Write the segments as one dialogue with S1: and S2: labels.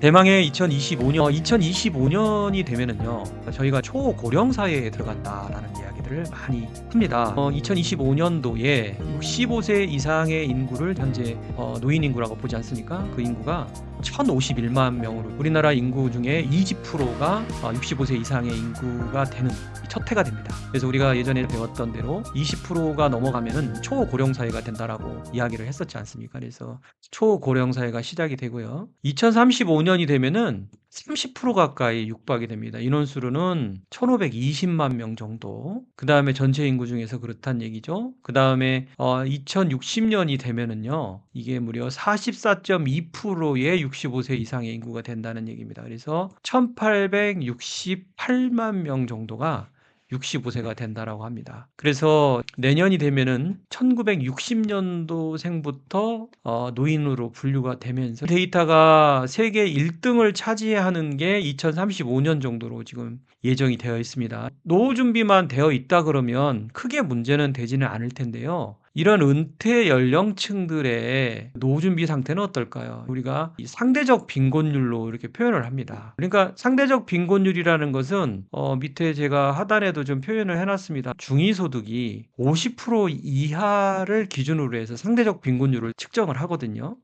S1: 대망의 2025년이 되면은요, 저희가 초고령 사회에 들어갔다라는 이야기들을 많이 합니다. 2025년도에 65세 이상의 인구를 현재 노인 인구라고 보지 않습니까? 그 인구가 1,051만 명으로 우리나라 인구 중에 20%가 65세 이상의 인구가 되는 첫 해가 됩니다. 그래서 우리가 예전에 배웠던 대로 20%가 넘어가면은 초고령 사회가 된다라고 이야기를 했었지 않습니까? 그래서 초고령 사회가 시작이 되고요. 2035년이 되면은 30% 가까이 육박이 됩니다. 인원수로는 1,520만 명 정도. 그 다음에 전체 인구 중에서 그렇다는 얘기죠. 그 다음에 2060년이 되면은요, 이게 무려 44.2%의 65세 이상의 인구가 된다는 얘기입니다. 그래서 1,868만 명 정도가 65세가 된다라고 합니다. 그래서 내년이 되면은 1960년도생부터 노인으로 분류가 되면서 데이터가 세계 1등을 차지하는 게 2035년 정도로 지금 예정이 되어 있습니다. 노후 준비만 되어 있다 그러면 크게 문제는 되지는 않을 텐데요. 이런 은퇴 연령층들의 노후 준비 상태는 어떨까요? 우리가 이 상대적 빈곤율로 이렇게 표현을 합니다. 그러니까 상대적 빈곤율이라는 것은 밑에 제가 하단에도 좀 표현을 해놨습니다. 중위소득이 50% 이하를 기준으로 해서 상대적 빈곤율을 측정을 하거든요.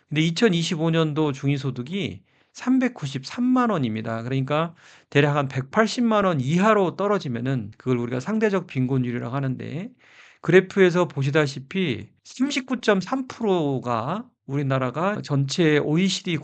S1: 근데 2025년도 중위소득이 393만 원입니다. 그러니까 대략 한 180만 원 이하로 떨어지면은 그걸 우리가 상대적 빈곤율이라고 하는데, 그래프에서 보시다시피 39.3%가 우리나라가 전체 OECD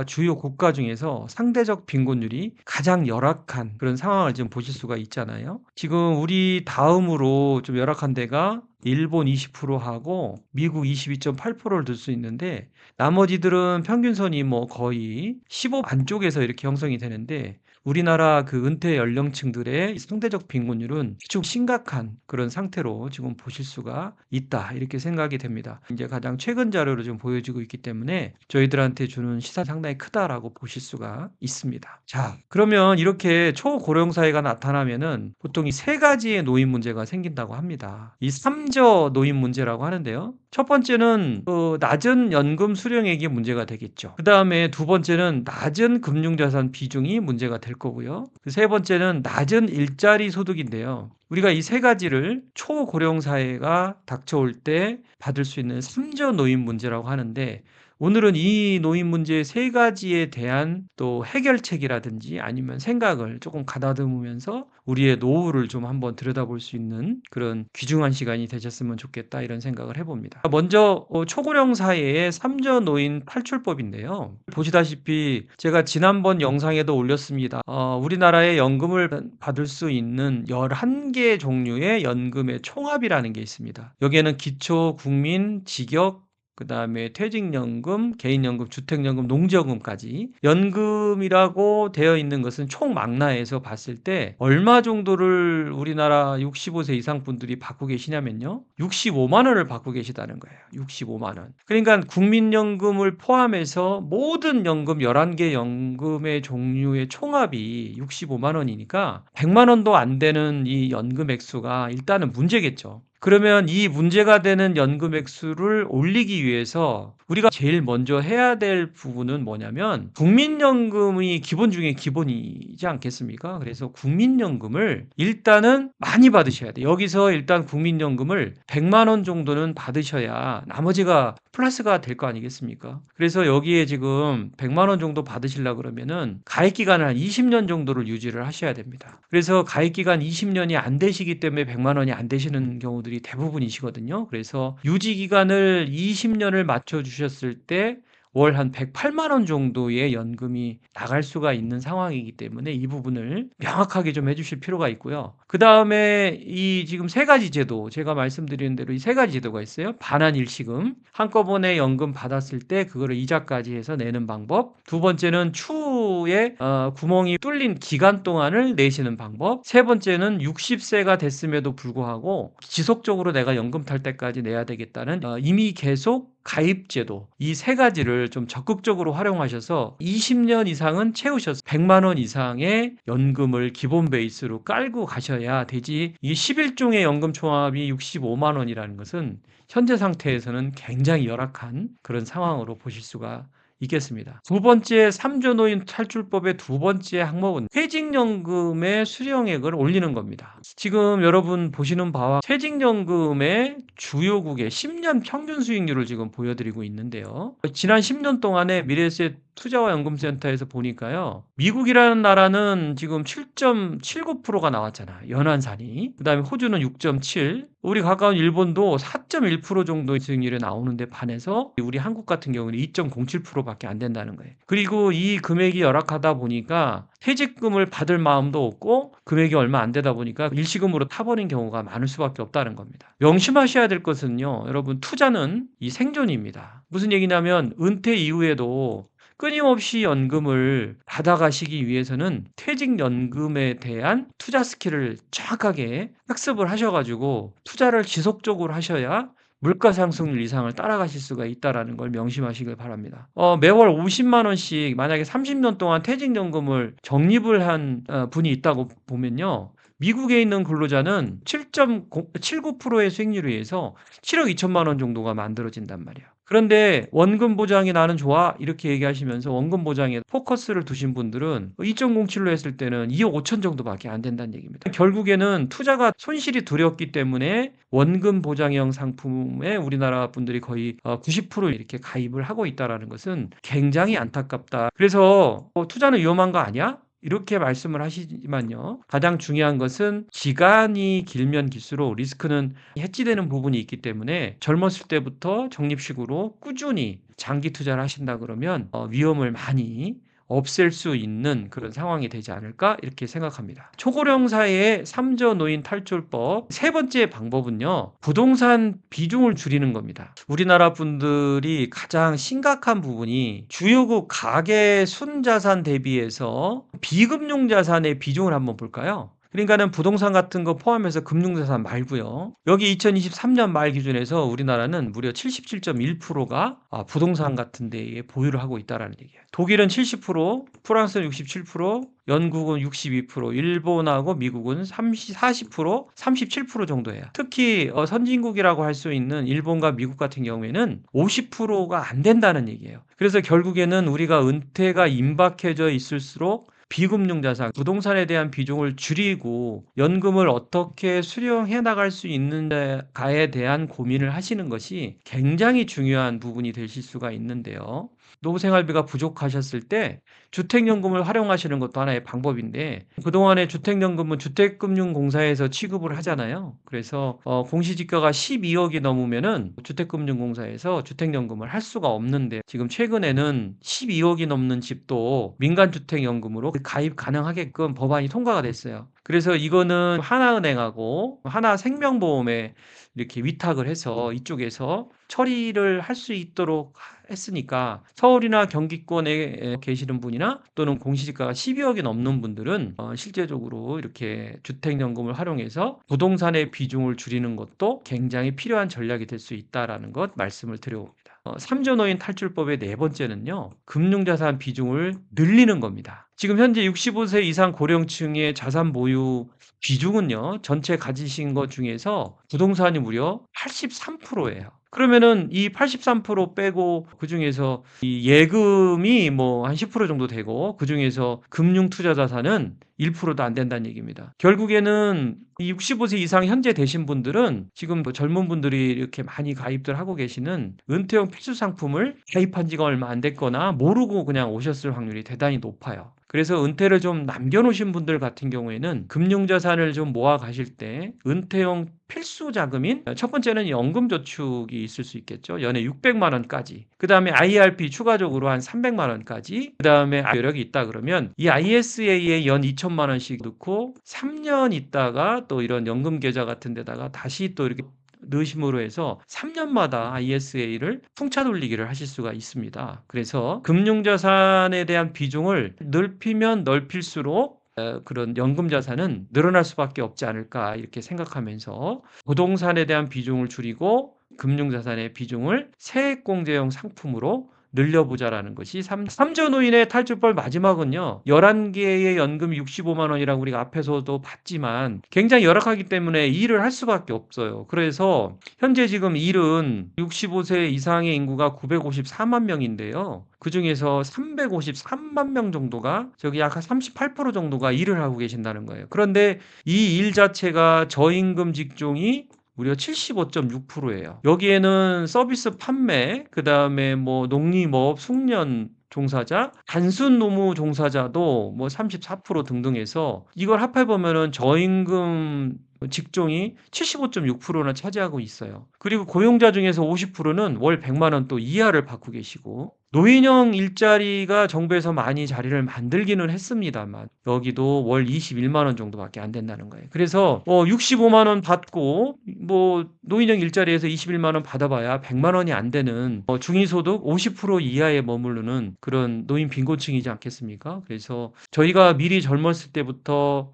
S1: 주요 국가 중에서 상대적 빈곤율이 가장 열악한 그런 상황을 지금 보실 수가 있잖아요. 지금 우리 다음으로 좀 열악한 데가 일본 20%하고 미국 22.8%를 들 수 있는데, 나머지들은 평균선이 뭐 거의 15 안쪽에서 이렇게 형성이 되는데, 우리나라 그 은퇴 연령층들의 상대적 빈곤율은 아주 심각한 그런 상태로 지금 보실 수가 있다, 이렇게 생각이 됩니다. 이제 가장 최근 자료로 좀 보여지고 있기 때문에 저희들한테 주는 시사가 상당히 크다라고 보실 수가 있습니다. 자, 그러면 이렇게 초고령 사회가 나타나면은 보통 이 세 가지의 노인 문제가 생긴다고 합니다. 이 삼저 노인 문제라고 하는데요. 첫 번째는 낮은 연금 수령액이 문제가 되겠죠. 그 다음에 두 번째는 낮은 금융자산 비중이 문제가 될 거고요. 그 세 번째는 낮은 일자리 소득인데요. 우리가 이 세 가지를 초고령 사회가 닥쳐올 때 받을 수 있는 삼저 노인 문제라고 하는데, 오늘은 이 노인 문제 세 가지에 대한 또 해결책이라든지 아니면 생각을 조금 가다듬으면서 우리의 노후를 좀 한번 들여다볼 수 있는 그런 귀중한 시간이 되셨으면 좋겠다, 이런 생각을 해봅니다. 먼저 초고령 사회의 삼저 노인 탈출법인데요. 보시다시피 제가 지난번 영상에도 올렸습니다. 우리나라의 연금을 받을 수 있는 11개 종류의 연금의 총합이라는 게 있습니다. 여기에는 기초, 국민, 직역, 그 다음에 퇴직연금, 개인연금, 주택연금, 농지연금까지 연금이라고 되어 있는 것은 총 망라해서 봤을 때 얼마 정도를 우리나라 65세 이상 분들이 받고 계시냐면요, 65만 원을 받고 계시다는 거예요. 65만 원. 그러니까 국민연금을 포함해서 모든 연금 11개 연금의 종류의 총합이 65만 원이니까 100만 원도 안 되는 이 연금 액수가 일단은 문제겠죠. 그러면 이 문제가 되는 연금 액수를 올리기 위해서 우리가 제일 먼저 해야 될 부분은 뭐냐면, 국민연금이 기본 중에 기본이지 않겠습니까? 그래서 국민연금을 일단은 많이 받으셔야 돼요. 여기서 일단 국민연금을 100만 원 정도는 받으셔야 나머지가 플러스가 될 거 아니겠습니까? 그래서 여기에 지금 100만 원 정도 받으시려고 그러면은 가입 기간을 한 20년 정도를 유지를 하셔야 됩니다. 그래서 가입 기간 20년이 안 되시기 때문에 100만 원이 안 되시는 경우들이 대부분이시거든요. 그래서 유지 기간을 20년을 맞춰 주셨을 때 월 한 108만 원 정도의 연금이 나갈 수가 있는 상황이기 때문에 이 부분을 명확하게 좀 해주실 필요가 있고요. 그 다음에 이 지금 세 가지 제도, 제가 말씀드린 대로 이 세 가지 제도가 있어요. 반환 일시금, 한꺼번에 연금 받았을 때 그거를 이자까지 해서 내는 방법. 두 번째는 추후에 구멍이 뚫린 기간 동안을 내시는 방법. 세 번째는 60세가 됐음에도 불구하고 지속적으로 내가 연금 탈 때까지 내야 되겠다는 이미 계속 가입제도, 이 세 가지를 좀 적극적으로 활용하셔서 20년 이상은 채우셔서 100만 원 이상의 연금을 기본 베이스로 깔고 가셔야 되지, 이 11종의 연금 총합이 65만 원이라는 것은 현재 상태에서는 굉장히 열악한 그런 상황으로 보실 수가 있겠습니다. 두 번째 3조 노인 탈출법의 두 번째 항목은 퇴직연금의 수령액을 올리는 겁니다. 지금 여러분 보시는 바와 퇴직연금의 주요국의 10년 평균 수익률을 지금 보여드리고 있는데요. 지난 10년 동안의 미래에셋 투자와 연금센터에서 보니까요. 미국이라는 나라는 지금 7.79%가 나왔잖아. 연환산이. 그다음에 호주는 6.7, 우리 가까운 일본도 4.1% 정도의 수익률이 나오는데 반해서 우리 한국 같은 경우는 2.07%밖에 안 된다는 거예요. 그리고 이 금액이 열악하다 보니까 퇴직금을 받을 마음도 없고 금액이 얼마 안 되다 보니까 일시금으로 타버린 경우가 많을 수밖에 없다는 겁니다. 명심하셔야 될 것은요. 여러분 투자는 이 생존입니다. 무슨 얘기냐면 은퇴 이후에도 끊임없이 연금을 받아가시기 위해서는 퇴직연금에 대한 투자 스킬을 정확하게 학습을 하셔가지고 투자를 지속적으로 하셔야 물가 상승률 이상을 따라가실 수가 있다는 걸 명심하시길 바랍니다. 매월 50만 원씩 만약에 30년 동안 퇴직연금을 적립을 한 분이 있다고 보면요. 미국에 있는 근로자는 7.79%의 수익률에 의해서 7억 2천만 원 정도가 만들어진단 말이야. 그런데 원금 보장이 나는 좋아 이렇게 얘기하시면서 원금 보장에 포커스를 두신 분들은 2.07로 했을 때는 2억 5천 정도밖에 안 된다는 얘기입니다. 결국에는 투자가 손실이 두렵기 때문에 원금 보장형 상품에 우리나라 분들이 거의 90% 이렇게 가입을 하고 있다는 것은 굉장히 안타깝다. 그래서 투자는 위험한 거 아니야? 이렇게 말씀을 하시지만요. 가장 중요한 것은 기간이 길면 길수록 리스크는 해지되는 부분이 있기 때문에 젊었을 때부터 적립식으로 꾸준히 장기 투자를 하신다 그러면 위험을 많이 없앨 수 있는 그런 상황이 되지 않을까 이렇게 생각합니다. 초고령 사회의 3조 노인 탈출법 세 번째 방법은요. 부동산 비중을 줄이는 겁니다. 우리나라 분들이 가장 심각한 부분이 주요국 가계 순자산 대비해서 비금융 자산의 비중을 한번 볼까요? 그러니까는 부동산 같은 거 포함해서 금융자산 말고요. 여기 2023년 말 기준에서 우리나라는 무려 77.1%가 부동산 같은 데에 보유를 하고 있다는 얘기예요. 독일은 70%, 프랑스는 67%, 영국은 62%, 일본하고 미국은 40%, 37% 정도예요. 특히 선진국이라고 할 수 있는 일본과 미국 같은 경우에는 50%가 안 된다는 얘기예요. 그래서 결국에는 우리가 은퇴가 임박해져 있을수록 비금융 자산, 부동산에 대한 비중을 줄이고 연금을 어떻게 수령해 나갈 수 있는가에 대한 고민을 하시는 것이 굉장히 중요한 부분이 되실 수가 있는데요. 노후생활비가 부족하셨을 때 주택연금을 활용하시는 것도 하나의 방법인데 그동안에 주택연금은 주택금융공사에서 취급을 하잖아요. 그래서 공시지가가 12억이 넘으면은 주택금융공사에서 주택연금을 할 수가 없는데 지금 최근에는 12억이 넘는 집도 민간주택연금으로 가입 가능하게끔 법안이 통과가 됐어요. 그래서 이거는 하나은행하고 하나생명보험에 이렇게 위탁을 해서 이쪽에서 처리를 할 수 있도록 했으니까 서울이나 경기권에 계시는 분이나 또는 공시지가가 12억이 넘는 분들은 실제적으로 이렇게 주택연금을 활용해서 부동산의 비중을 줄이는 것도 굉장히 필요한 전략이 될 수 있다는 것 말씀을 드려봅니다. 3조 노인 탈출법의 네 번째는요. 금융자산 비중을 늘리는 겁니다. 지금 현재 65세 이상 고령층의 자산 보유 비중은요. 전체 가지신 것 중에서 부동산이 무려 83%예요. 그러면은 이 83% 빼고 그중에서 이 예금이 뭐 한 10% 정도 되고 그중에서 금융 투자 자산은 1%도 안 된다는 얘기입니다. 결국에는 65세 이상 현재 되신 분들은 지금 뭐 젊은 분들이 이렇게 많이 가입들 하고 계시는 은퇴형 필수 상품을 가입한 지가 얼마 안 됐거나 모르고 그냥 오셨을 확률이 대단히 높아요. 그래서 은퇴를 좀 남겨놓으신 분들 같은 경우에는 금융자산을 좀 모아 가실 때 은퇴형 필수 자금인 첫 번째는 연금저축이 있을 수 있겠죠. 연에 600만 원까지. 그 다음에 IRP 추가적으로 한 300만 원까지. 그 다음에 여력이 있다 그러면 이 ISA에 연 2천만 원씩 넣고 3년 있다가 또 이런 연금 계좌 같은 데다가 다시 또 이렇게 넣으심으로 해서 3년마다 ISA를 풍차 돌리기를 하실 수가 있습니다. 그래서 금융자산에 대한 비중을 넓히면 넓힐수록 그런 연금 자산은 늘어날 수밖에 없지 않을까 이렇게 생각하면서 부동산에 대한 비중을 줄이고 금융자산의 비중을 세액공제형 상품으로 늘려보자라는 것이 삼조 노인의 탈출법 마지막은요. 11개의 연금 65만 원이라고 우리가 앞에서도 봤지만 굉장히 열악하기 때문에 이 일을 할 수밖에 없어요. 그래서 현재 지금 일은 65세 이상의 인구가 954만 명인데요. 그중에서 353만 명 정도가 저기 약 38% 정도가 일을 하고 계신다는 거예요. 그런데 이 일 자체가 저임금 직종이 무려 75.6%예요. 여기에는 서비스 판매, 그다음에 뭐 농림업, 숙련 종사자, 단순 노무 종사자도 뭐 34% 등등 해서 이걸 합해 보면은 저임금 직종이 75.6%나 차지하고 있어요. 그리고 고용자 중에서 50%는 월 100만 원 또 이하를 받고 계시고 노인형 일자리가 정부에서 많이 자리를 만들기는 했습니다만 여기도 월 21만 원 정도밖에 안 된다는 거예요. 그래서 65만 원 받고 뭐 노인형 일자리에서 21만 원 받아봐야 100만 원이 안 되는 중위소득 50% 이하에 머무르는 그런 노인 빈곤층이지 않겠습니까? 그래서 저희가 미리 젊었을 때부터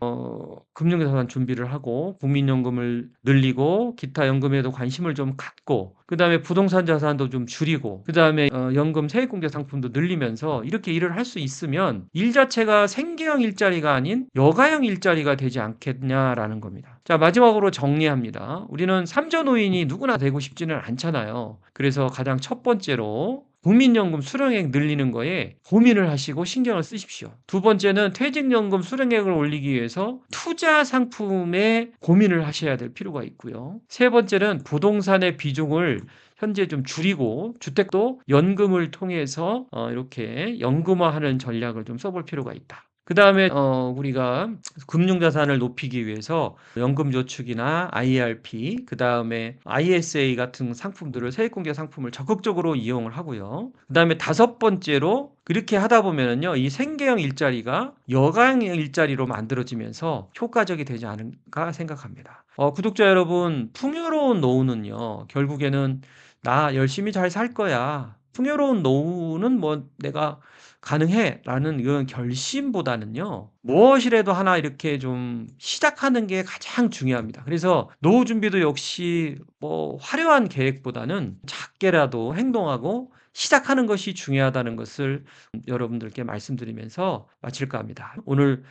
S1: 금융자산 준비를 하고 국민연금을 늘리고 기타 연금에도 관심을 좀 갖고 그다음에 부동산 자산도 좀 줄이고 그다음에 연금 세액공제 상품도 늘리면서 이렇게 일을 할 수 있으면 일 자체가 생계형 일자리가 아닌 여가형 일자리가 되지 않겠냐라는 겁니다. 자, 마지막으로 정리합니다. 우리는 삼전노인이 누구나 되고 싶지는 않잖아요. 그래서 가장 첫 번째로 국민연금 수령액 늘리는 거에 고민을 하시고 신경을 쓰십시오. 두 번째는 퇴직연금 수령액을 올리기 위해서 투자 상품에 고민을 하셔야 될 필요가 있고요. 세 번째는 부동산의 비중을 현재 좀 줄이고 주택도 연금을 통해서 이렇게 연금화하는 전략을 좀 써볼 필요가 있다. 그 다음에 우리가 금융자산을 높이기 위해서 연금저축이나 IRP, 그 다음에 ISA 같은 상품들을 세액공제 상품을 적극적으로 이용을 하고요. 그 다음에 다섯 번째로 그렇게 하다 보면은요, 이 생계형 일자리가 여가형 일자리로 만들어지면서 효과적이 되지 않을까 생각합니다. 구독자 여러분, 풍요로운 노후는요, 결국에는 나 열심히 잘 살 거야. 풍요로운 노후는 뭐 내가 가능해 라는 이런 결심보다는요. 무엇이라도 하나 이렇게 좀 시작하는 게 가장 중요합니다. 그래서 노후 준비도 역시 뭐 화려한 계획보다는 작게라도 행동하고 시작하는 것이 중요하다는 것을 여러분들께 말씀드리면서 마칠까 합니다. 오늘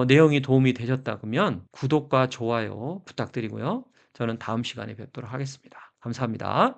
S1: 내용이 도움이 되셨다면 구독과 좋아요 부탁드리고요. 저는 다음 시간에 뵙도록 하겠습니다. 감사합니다.